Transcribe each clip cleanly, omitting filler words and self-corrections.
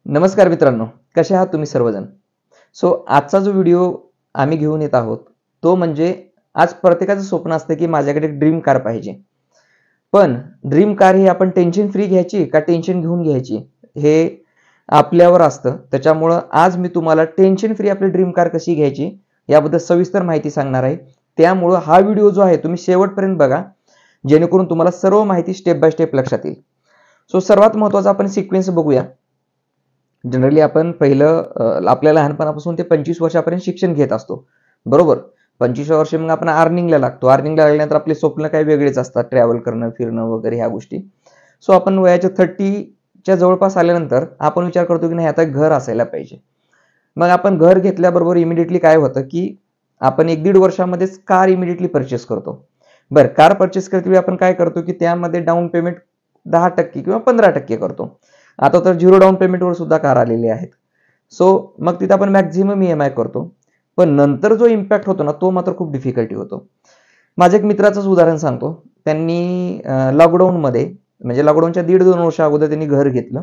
नमस्कार मित्रांनो, कसे आहात तुम्ही सर्वजण? आजचा जो व्हिडिओ आम्ही घेऊन येत आहोत, तो म्हणजे आज प्रत्येकाचं स्वप्न असतं की माझ्याकडे एक ड्रीम कार पाहिजे. पण ड्रीम कार ही आपण टेन्शन फ्री घ्यायची का टेन्शन घेऊन घ्यायची, हे आपल्यावर असतं. त्याच्यामुळं आज मी तुम्हाला टेन्शन फ्री आपली ड्रीम कार कशी घ्यायची, याबद्दल सविस्तर माहिती सांगणार आहे. त्यामुळं हा व्हिडिओ जो आहे तुम्ही शेवटपर्यंत बघा, जेणेकरून तुम्हाला सर्व माहिती स्टेप बाय स्टेप लक्षात येईल. सर्वात महत्त्वाचा आपण सिक्वेन्स बघूया. जनरली आपण पहिलं आपल्या लहानपणापासून ते 25 वर्षापर्यंत शिक्षण घेत असतो, बरोबर? 25 वर्षे मग आपण अर्निंगला लागतो. अर्निंगला लागल्यानंतर आपले स्वप्न काही वेगळेच असतात, ट्रॅव्हल करणं, फिरणं वगैरे ह्या गोष्टी. आपण वयाच्या 30च्या जवळपास आल्यानंतर आपण विचार करतो की नाही आता घर असायला पाहिजे. मग आपण घर घेतल्याबरोबर इमिडिएटली काय होतं की आपण 1-1.5 वर्षामध्येच कार इमिडिएटली परचेस करतो. बरं, कार परचेस करते आपण काय करतो की त्यामध्ये डाऊन पेमेंट 10% किंवा 15% करतो. आता तर 0 डाऊन पेमेंटवर सुद्धा कार आलेले आहेत. मग तिथे आपण मॅक्झिमम EMI करतो. पण नंतर जो इम्पॅक्ट होतो ना, तो मात्र खूप डिफिकल्टी होतो. माझ्या एक मित्राचंच उदाहरण सांगतो. त्यांनी लॉकडाऊनमध्ये म्हणजे लॉकडाऊनच्या 1.5-2 वर्ष अगोदर त्यांनी घर घेतलं.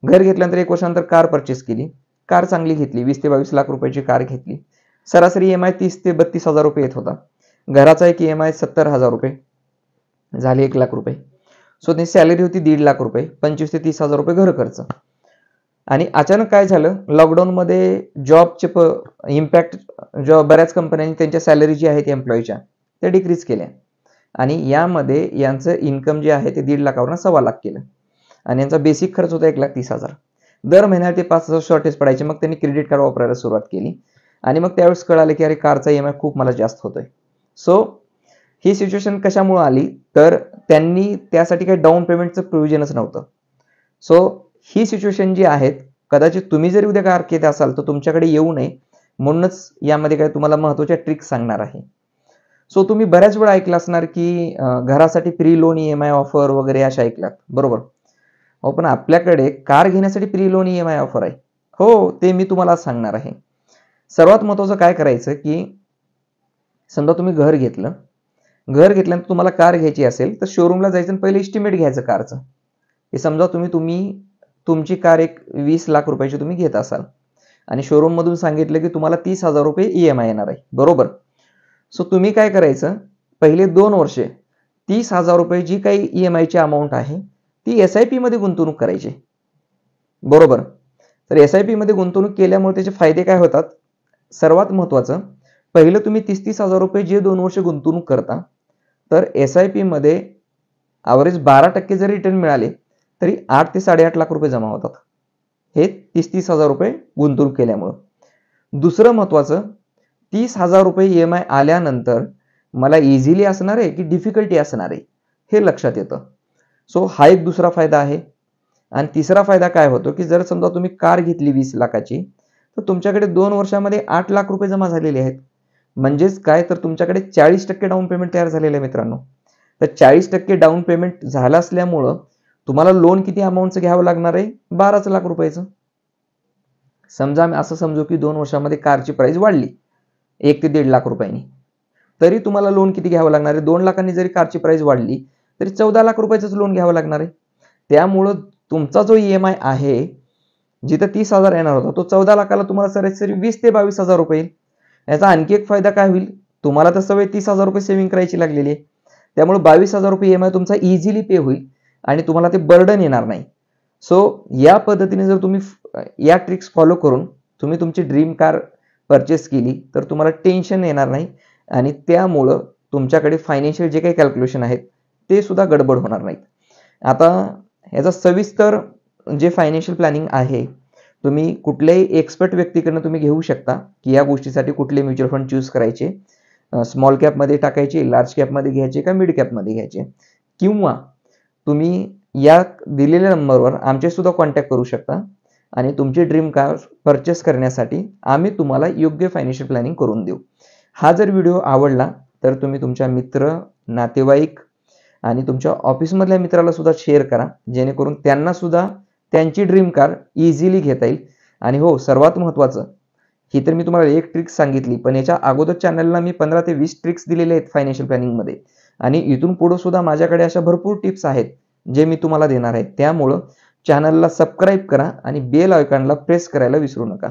घर घेतल्यानंतर 1 वर्षानंतर कार परचेस केली. कार चांगली घेतली. 20 ते 22 लाख रुपयाची कार घेतली. सरासरी EMI 30 ते 32 हजार रुपये येत होता. घराचा एक EMI 70,000 रुपये झाले 1 लाख रुपये. त्यांची सॅलरी होती 1.5 लाख रुपये, 25 ते 30 हजार रुपये घर खर्च. आणि अचानक काय झालं, लॉकडाऊनमध्ये जॉबचे इम्पॅक्ट बऱ्याच कंपन्यांनी त्यांच्या सॅलरी जी आहेत एम्प्लॉईच्या त्या डिक्रीज केल्या. आणि यामध्ये यांचं इन्कम जे आहे ते 1.5 लाखावरून 1.25 लाख केलं. आणि यांचा बेसिक खर्च होता 1,30,000. दर महिन्याला ते 5,000 शॉर्टेज पडायचे. मग त्यांनी क्रेडिट कार्ड वापरायला सुरुवात केली. आणि मग त्यावेळेस कळालं की अरे कारचा EMI खूप मला जास्त होतोय. ही सिच्युएशन कशामुळे आली, तर त्यांनी त्यासाठी काही डाऊन पेमेंटचं प्रोव्हिजनच नव्हतं. ही सिच्युएशन जी आहे, कदाचित तुम्ही जरी उद्या कार घेत असाल तर तुमच्याकडे येऊ नये, म्हणूनच यामध्ये काय तुम्हाला महत्त्वाच्या ट्रिक्स सांगणार आहे. तुम्ही बऱ्याच वेळा ऐकलं असणार की घरासाठी प्री लोन EMI ऑफर वगैरे अशा ऐकल्यात, बरोबर? पण आपल्याकडे कार घेण्यासाठी प्री लोन EMI ऑफर आहे. ते मी तुम्हाला सांगणार आहे. सर्वात महत्त्वाचं काय करायचं की समजा तुम्ही घर घेतल्यानंतर तुम्हाला कार घ्यायची असेल तर शोरूमला जायचं आणि पहिले एस्टिमेट घ्यायचं कारचं. हे समजा तुम्ही तुमची कार एक 20 लाख रुपयाची तुम्ही घेत असाल आणि शोरूम मधून सांगितलं की तुम्हाला 30,000 रुपये EMI येणार आहे, बरोबर? तुम्ही काय करायचं, पहिले 2 वर्षे 30,000 रुपये जी काही EMI ची अमाऊंट आहे ती SIP मध्ये गुंतवणूक करायची, बरोबर? तर SIP मध्ये गुंतवणूक केल्यामुळे त्याचे फायदे काय होतात? सर्वात महत्त्वाचं, पहिलं तुम्ही 30,000 रुपये जे 2 वर्ष गुंतवणूक करता, तर SIP मध्ये ॲव्हरेज 12% जरी रिटर्न मिळाले तरी 8 ते 8.5 लाख रुपये जमा होतात. हे 30,000 रुपये गुंतवणूक केल्यामुळं. दुसरं महत्त्वाचं, 30,000 रुपये EMI आल्यानंतर मला इझिली असणार आहे की डिफिकल्टी असणार आहे, हे लक्षात येतं. हा एक दुसरा फायदा आहे. आणि तिसरा फायदा काय होतो की जर समजा तुम्ही कार घेतली 20 लाखाची तर तुमच्याकडे 2 वर्षामध्ये 8 लाख रुपये जमा झालेले आहेत. म्हणजेच काय, तर तुमच्याकडे 40% डाऊन पेमेंट तयार झालेलं आहे मित्रांनो. तर 40% डाऊन पेमेंट झालं असल्यामुळं तुम्हाला लोन किती अमाऊंटचं घ्यावं लागणार आहे? 12 लाख रुपयाचं. समजा आम्ही असं समजू की 2 वर्षामध्ये कारची प्राइस वाढली 1 ते 1.5 लाख रुपयांनी, तरी तुम्हाला लोन किती घ्यावं लागणार आहे? 2 लाखांनी जरी कारची प्राइस वाढली तरी 14 लाख रुपयाचंच लोन घ्यावं लागणार आहे. त्यामुळं तुमचा जो EMI आहे, जिथं 30,000 येणार होता तो 14 लाखाला तुम्हाला सरासरी 20 ते 22 हजार रुपये येईल. याचा आणखी एक फायदा काय होईल, तुम्हाला तर सवय 30,000 रुपये सेव्हिंग करायची लागलेली आहे. त्यामुळे 22,000 रुपये EMI तुमचा इझिली पे होईल आणि तुम्हाला ते बर्डन येणार नाही. या पद्धतीने जर तुम्ही या ट्रिक्स फॉलो करून तुम्ही तुमची ड्रीम कार परचेस केली तर तुम्हाला टेन्शन येणार नाही आणि त्यामुळं तुमच्याकडे फायनान्शियल जे काही कॅल्क्युलेशन आहेत ते सुद्धा गडबड होणार नाहीत. आता याचा सविस्तर जे फायनान्शियल प्लॅनिंग आहे, तुम्ही कुठल्याही एक्सपर्ट व्यक्तीकडनं तुम्ही घेऊ शकता की या गोष्टीसाठी कुठले म्युच्युअल फंड चूज करायचे, स्मॉल कॅपमध्ये टाकायचे, लार्ज कॅपमध्ये घ्यायचे का मिड कॅपमध्ये घ्यायचे, किंवा तुम्ही या दिलेल्या नंबरवर आमचे सुद्धा कॉन्टॅक्ट करू शकता आणि तुमची ड्रीम कार परचेस करण्यासाठी आम्ही तुम्हाला योग्य फायनान्शियल प्लॅनिंग करून देऊ. हा जर व्हिडिओ आवडला तर तुम्ही तुमच्या मित्र, नातेवाईक आणि तुमच्या ऑफिसमधल्या मित्राला सुद्धा शेअर करा, जेणेकरून त्यांना सुद्धा त्यांची ड्रीम कार इझिली घेता येईल. आणि सर्वात महत्त्वाचं, ही तर मी तुम्हाला एक ट्रिक्स सांगितली, पण याच्या अगोदर चॅनलला मी 15 ते 20 ट्रिक्स दिलेले आहेत फायनान्शियल प्लॅनिंगमध्ये आणि इथून पुढे सुद्धा माझ्याकडे अशा भरपूर टिप्स आहेत जे मी तुम्हाला देणार आहे. त्यामुळं चॅनलला सबस्क्राईब करा आणि बेल आयकॉनला प्रेस करायला विसरू नका.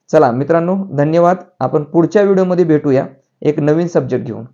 चला मित्रांनो, धन्यवाद. आपण पुढच्या व्हिडिओमध्ये भेटूया एक नवीन सब्जेक्ट घेऊन.